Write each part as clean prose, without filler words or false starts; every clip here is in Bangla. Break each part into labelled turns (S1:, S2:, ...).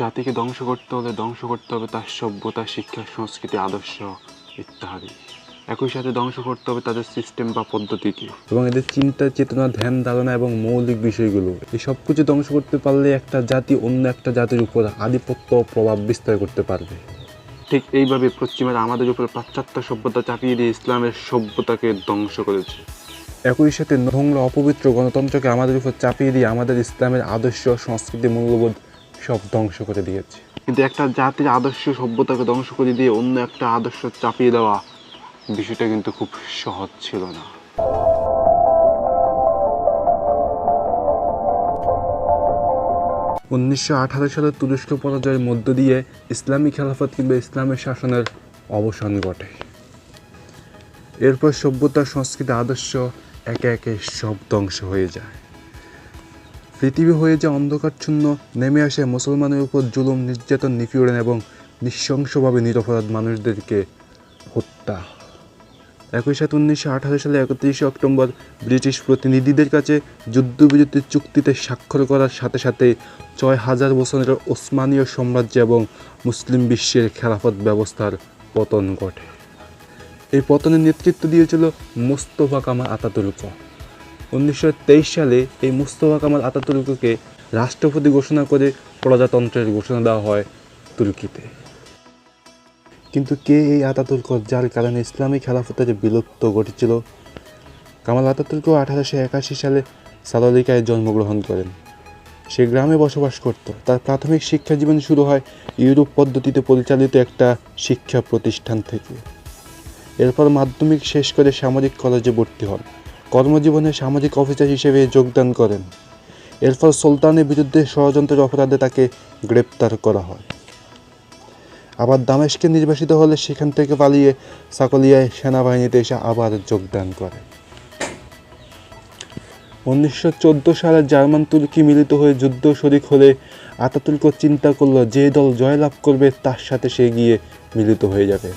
S1: জাতিকে ধ্বংস করতে হবে তার সভ্যতা, শিক্ষা, সংস্কৃতি, আদর্শ ইত্যাদি। একই সাথে ধ্বংস করতে হবে তাদের সিস্টেম বা পদ্ধতিকে, এবং এদের চিন্তা, চেতনা, ধ্যান ধারণা এবং মৌলিক বিষয়গুলো। এই সব কিছু ধ্বংস করতে পারলে একটা জাতি অন্য একটা জাতির উপর আধিপত্য প্রভাব বিস্তার করতে পারবে। ঠিক এইভাবে পশ্চিমারা আমাদের উপর পাশ্চাত্য সভ্যতা চাপিয়ে দিয়ে ইসলামের সভ্যতাকে ধ্বংস করেছে। একই সাথে নোংরা অপবিত্র গণতন্ত্রকে আমাদের উপর চাপিয়ে দিয়ে আমাদের ইসলামের আদর্শ, সংস্কৃতি, মূল্যবোধ সব ধ্বংস করে দিয়েছে। কিন্তু একটা জাতির আদর্শ সভ্যতাকে ধ্বংস করে দিয়ে অন্য একটা আদর্শ চাপিয়ে দেওয়া বিষয়টা কিন্তু খুব সহজ ছিল না। 1918 সালে তুরস্ক পরাজয়ের মধ্য দিয়ে ইসলামী খেলাফত কিংবা ইসলামের শাসনের অবসান ঘটে। এরপর সভ্যতা, সংস্কৃতি, আদর্শ একে একে সব ধ্বংস হয়ে যায়। পৃথিবী হয়ে যায় অন্ধকারশূন্য, নেমে আসে মুসলমানের উপর জুলুম, নির্যাতন, নিপীড়ন এবং নৃশংসভাবে নিরপরাধ মানুষদেরকে হত্যা। একই সাথে 1918 সালে 31 অক্টোবর ব্রিটিশ প্রতিনিধিদের কাছে যুদ্ধবিরতির চুক্তিতে স্বাক্ষর করার সাথে সাথে 6000 বছরের ওসমানীয় সাম্রাজ্য এবং মুসলিম বিশ্বের খেলাফত ব্যবস্থার পতন ঘটে। এই পতনের নেতৃত্ব দিয়েছিল মোস্তফা কামাল আতাতুর্ক। 1923 সালে এই মোস্তফা কামাল আতাতুর্ককে রাষ্ট্রপতি ঘোষণা করে প্রজাতন্ত্রের ঘোষণা দেওয়া হয় তুর্কিতে। কিন্তু কে এই আতাতুর্ক, যার কারণে ইসলামী খেলাফতের বিলুপ্ত ঘটেছিল? কামাল আতাতুর্ক 1881 সালে সালালিকায় জন্মগ্রহণ করেন। সে গ্রামে বসবাস করত। তার প্রাথমিক শিক্ষা জীবন শুরু হয় ইউরোপ পদ্ধতিতে পরিচালিত একটা শিক্ষা প্রতিষ্ঠান থেকে। এরপর মাধ্যমিক শেষ করে সামরিক কলেজে ভর্তি হন। কর্মজীবনে সামাজিক অফিসার হিসেবে যোগদান করেন। এরপর সুলতানের বিরুদ্ধে ষড়যন্ত্রের অপরাধে তাকে গ্রেপ্তার করা হয়। আবার দামেস্কে নির্বাসিত হলে সেখান থেকে পালিয়ে সাকলিয়ায় সেনাবাহিনীতে এসে আবার যোগদান করে। 1914 সালে জার্মান তুর্কি মিলিত হয়ে যুদ্ধ শরিক হলে আতাতুর্ক চিন্তা করলো যে দল জয়লাভ করবে তার সাথে সে গিয়ে মিলিত হয়ে যাবে।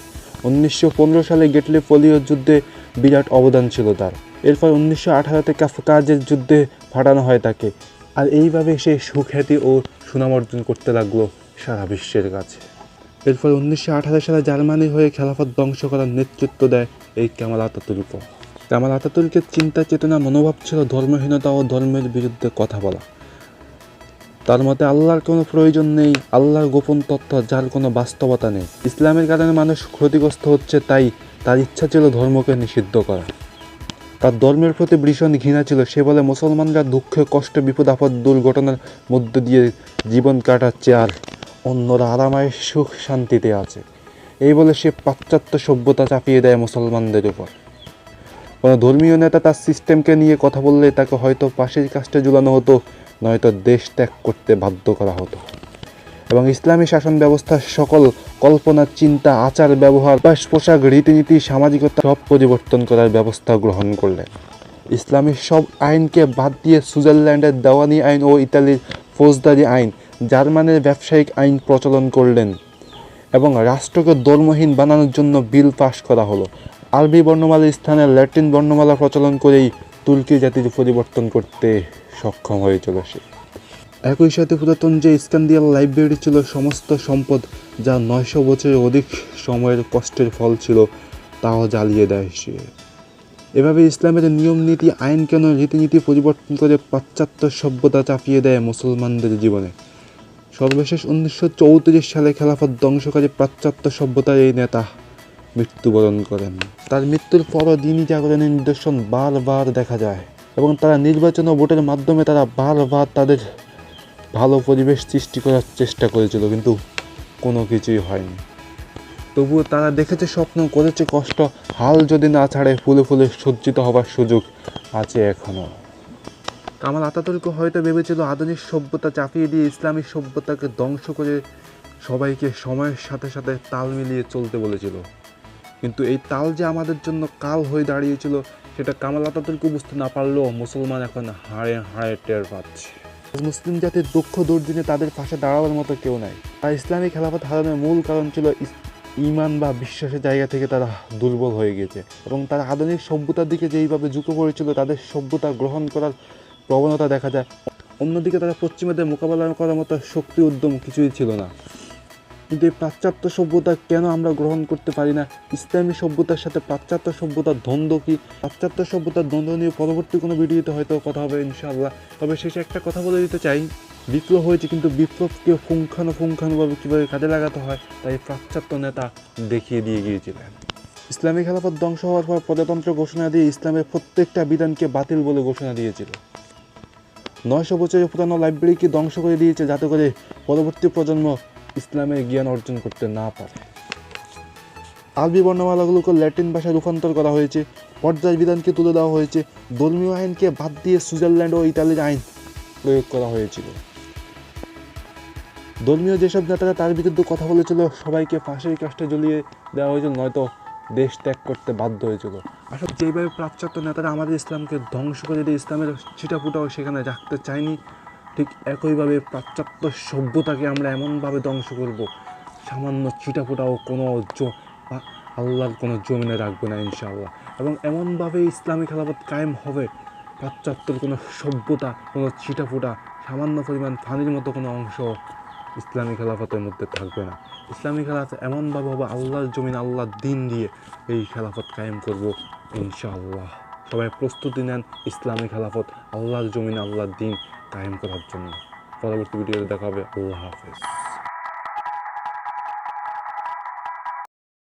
S1: 1915 সালে গেটলি পোলিও যুদ্ধে বিরাট অবদান ছিল তার। এরপর 1918-তে কাফকাজের যুদ্ধে পাঠানো হয় তাকে। আর এইভাবে সে সুখ্যাতি ও সুনাম অর্জন করতে লাগলো সারা বিশ্বের কাছে। এরপর 1918 সালে জার্মানির হয়ে খেলাফত ধ্বংস করার নেতৃত্ব দেয় এই কামাল আতাতুর্ক। কামাল আতাতুর্কের চিন্তা, চেতনা, মনোভাব ছিল ধর্মহীনতা ও ধর্মের বিরুদ্ধে কথা বলা। তার মতে আল্লাহর কোনো প্রয়োজন নেই, আল্লাহর গোপন তত্ত্ব যার কোনো বাস্তবতা নেই। ইসলামের কারণে মানুষ ক্ষতিগ্রস্ত হচ্ছে, তাই তার ইচ্ছা ছিল ধর্মকে নিষিদ্ধ করা। তার ধর্মের প্রতি ভীষণ ঘৃণা ছিল। সে বলে মুসলমানরা দুঃখ, কষ্ট, বিপদ আপদ, দুর্ঘটনার মধ্য দিয়ে জীবন কাটাচ্ছে আর অন্যরা আরামায়ের সুখ শান্তিতে আছে। এই বলে সে পাশ্চাত্য সভ্যতা চাপিয়ে দেয় মুসলমানদের উপর। কোনো ধর্মীয় নেতা তার সিস্টেমকে নিয়ে কথা বললে তাকে হয়তো পাশের কাস্টে ঝুলানো হতো, নয়তো দেশ ত্যাগ করতে বাধ্য করা হতো। এবং ইসলামী শাসন ব্যবস্থার সকল কল্পনা, চিন্তা, আচার, ব্যবহার, পোশাক, রীতিনীতি, সামাজিকতা সব পরিবর্তন করার ব্যবস্থা গ্রহণ করলেন। ইসলামী সব আইনকে বাদ দিয়ে সুইজারল্যান্ডের দেওয়ানি আইন ও ইতালির ফৌজদারি আইন, জার্মানের ব্যবসায়িক আইন প্রচলন করলেন এবং রাষ্ট্রকে ধর্মহীন বানানোর জন্য বিল পাশ করা হলো। আরবি বর্ণমালার স্থানে ল্যাটিন বর্ণমালা প্রচলন করেই তুর্কি জাতির পরিবর্তন করতে সক্ষম হয়েছিল সে। একই সাথে পুরাতন যে স্ক্যান্ডিয়াল লাইব্রেরি ছিল, সমস্ত সম্পদ যা 900 বছরের অধিক সময়ের কষ্টের ফল ছিল, তাও জ্বালিয়ে দেয় সে। এভাবে ইসলামের নিয়ম, নীতি, আইন, কেন রীতিনীতি পরিবর্তন করে পাশ্চাত্য সভ্যতা চাপিয়ে দেয় মুসলমানদের জীবনে। সর্বশেষ 1934 সালে খেলাফত ধ্বংসকারী পাশ্চাত্য সভ্যতার এই নেতা মৃত্যুবরণ করেন। তার মৃত্যুর পরও দিনই জাগরণের নিদর্শন বারবার দেখা যায় এবং তারা নির্বাচন ও ভোটের মাধ্যমে তারা বারবার তাদের ভালো পরিবেশ সৃষ্টি করার চেষ্টা করেছিল, কিন্তু কোনো কিছুই হয়নি। তবুও তারা দেখেছে স্বপ্ন, করেছে কষ্ট, হাল যদি না ছাড়ে ফুলে ফুলে সজ্জিত হবার সুযোগ আছে এখনও। কামাল আতাতুর্ক হয়তো ভেবেছিল আধুনিক সভ্যতা চাপিয়ে দিয়ে ইসলামী সভ্যতাকে ধ্বংস করে সবাইকে সময়ের সাথে সাথে তাল মিলিয়ে চলতে বলেছিল। কিন্তু এই তাল যে আমাদের জন্য কাল হয়ে দাঁড়িয়েছিল সেটা কামাল আতাতুর্ক বুঝতে না পারলেও মুসলমান এখন হাড়ে হাড়ে টের পাচ্ছে। মুসলিম জাতির দুঃখ দুর্দিনে তাদের পাশে দাঁড়াবার মতো কেউ নাই। আর ইসলামী খেলাফত হারানোর মূল কারণ ছিল ঈমান বা বিশ্বাসের জায়গা থেকে তারা দুর্বল হয়ে গেছে এবং তারা আধুনিক সভ্যতার দিকে যেইভাবে ঝুঁকে পড়েছিল, তাদের সভ্যতা গ্রহণ করার প্রবণতা দেখা যায় অন্যদিকে তারা পশ্চিমাদের মোকাবেলা করার মতো শক্তি উদ্যম কিছুই ছিল না। কিন্তু এই পাশ্চাত্য সভ্যতা কেন আমরা গ্রহণ করতে পারি না? ইসলামী সভ্যতার সাথে পাশ্চাত্য সভ্যতার দ্বন্দ্ব কি? পাশ্চাত্য সভ্যতার দ্বন্দ্ব নিয়ে পরবর্তী কোনো ভিডিওতে হয়তো কথা হবে ইনশাআল্লাহ। তবে শেষে একটা কথা বলে দিতে চাই, বিপ্লব হয়েছে কিন্তু বিপ্লবকে পুঙ্খানুপুঙ্খানুভাবে কীভাবে কাজে লাগাতে হয় তাই পাশ্চাত্য নেতা দেখিয়ে দিয়ে গিয়েছিলেন। ইসলামী খেলাফত ধ্বংস হওয়ার পর প্রজাতন্ত্র ঘোষণা দিয়ে ইসলামের প্রত্যেকটা বিধানকে বাতিল বলে ঘোষণা দিয়েছিল। 900 বছরের পুরানো লাইব্রেরিকে ধ্বংস করে দিয়েছে যাতে করে পরবর্তী প্রজন্ম ইসলামের জ্ঞান অর্জন করতে না পারে। আরবি বর্ণমালাগুলোকে ল্যাটিন ভাষায় রূপান্তর করা হয়েছে, পর্যায় বিধানকে তুলে দেওয়া হয়েছে, ধর্মীয় আইনকে বাদ দিয়ে সুইজারল্যান্ড ও ইতালির আইন প্রয়োগ করা হয়েছিল। ধর্মীয় যেসব নেতারা তার বিরুদ্ধে কথা বলেছিল সবাইকে ফাঁসির কাস্টে ঝুলিয়ে দেওয়া হয়েছিল, নয়তো দেশ ত্যাগ করতে বাধ্য হয়েছিল। আসলে যেইভাবে পাশ্চাত্য নেতারা আমাদের ইসলামকে ধ্বংস করে দিয়ে ইসলামের ছিটাফুটাও সেখানে রাখতে চায়নি, ঠিক একইভাবে পাশ্চাত্য সভ্যতাকে আমরা এমনভাবে ধ্বংস করব, সামান্য ছিটাফুটাও কোনো আল্লাহর কোনো জমিনে রাখবে না ইনশাআল্লাহ। এবং এমনভাবে ইসলামী খেলাফত কায়েম হবে, পাশ্চাত্যের কোনো সভ্যতা, কোনো ছিটাফুটা, সামান্য পরিমাণ পানির মতো কোনো অংশ ইসলামী খেলাফতের মধ্যে থাকবে না। ইসলামী খেলাফত এমনভাবে হবে আল্লাহর জমিন, আল্লাহর দিন দিয়ে এই খেলাফত কায়েম করব ইনশাআল্লাহ। সবাই প্রস্তুতি নেন ইসলামী খেলাফত আল্লাহর জমিন, আল্লাহর দিন কায়েম করার জন্য। পরবর্তী ভিডিওতে দেখা হবে। আল্লাহ হাফেজ।